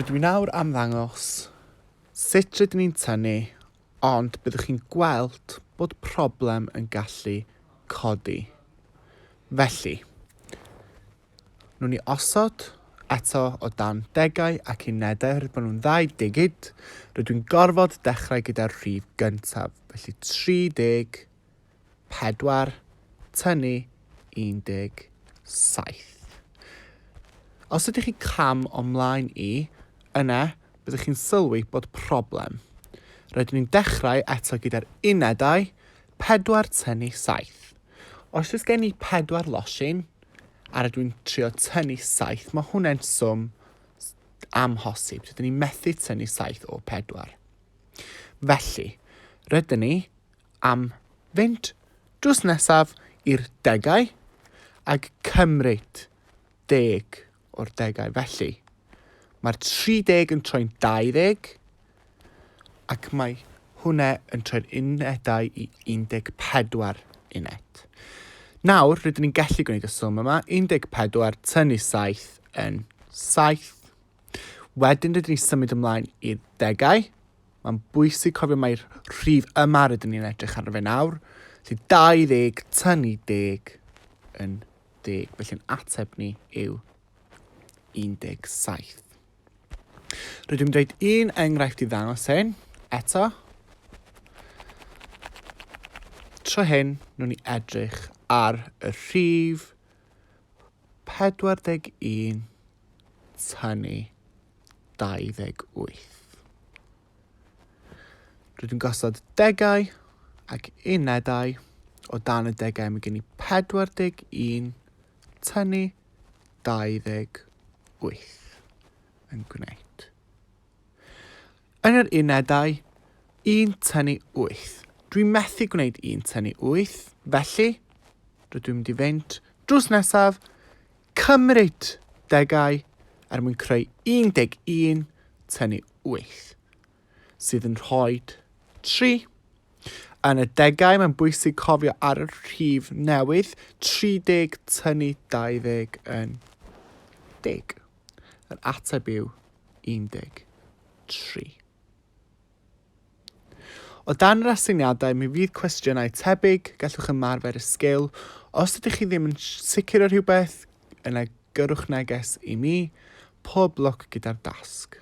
Rydw i nawr am ddangos sut rydyn ni'n tynnu, ond byddwch chi'n gweld bod problem yn gallu codi. Felly, nhw'n ni osod eto o dan degau ac unedau, rydyn nhw'n 2 digid. Rydw i'n gorfod dechrau gyda'r rhif gyntaf. Felly 30, 4, tynnu 17. Os ydych chi cam omlaen i, yna byddwch chi'n sylwi bod problem. Rydyn ni'n dechrau eto gyda'r unedau, 4 tynnu 7. Os oes gen i 4 losin, a rydw i'n trio tynnu 7, mae hwnna'n swm amhosib. Rydyn ni'n methu tynnu 7 o 4. Felly, rydyn ni am fynd drws nesaf i'r degau ac cymryd 10 o'r degau. Felly, mae'r 30 yn troi'n 20 ac mae hwnna yn troi'r unedau i 14 uned. Nawr, rydyn ni'n gallu gwneud y swm yma. 14 tynnu 7 yn 7. Wedyn rydyn ni'n symud ymlaen i'r degau. Mae'n bwysig cofio mae'r rhif yma rydyn ni'n edrych ar fe nawr. Felly 20 tynnu 10 yn 10. Felly'n ateb ni yw 17. Rydym yn dweud un enghraifft i ddangos hyn. Eto. Tro hyn, nhw'n ni edrych ar y rhif 41 tynnu 28. Rydym gosod degau ac unedau. O dan y degau mae gen i 41 tynnu 28 yn gwneud. Yn yr unedau, 1 tynnu 8. Dwi'n methu gwneud 1 tynnu 8, felly rydw i'n mynd i fynd drws nesaf, cymryd degau er mwyn creu 11 tynnu 8, sydd yn rhoi 3. Yn y degau, mae'n bwysig cofio ar y rhif newydd, 30 tynnu 20 yn 10. Yr ateb yw 13. O dan yr asyniadau, mi fydd cwestiynau tebyg, gallwch ymarfer y sgil. Os ydych chi ddim yn sicr o rhywbeth, yna gyrwch neges i mi, pob lwc gyda'r dasg.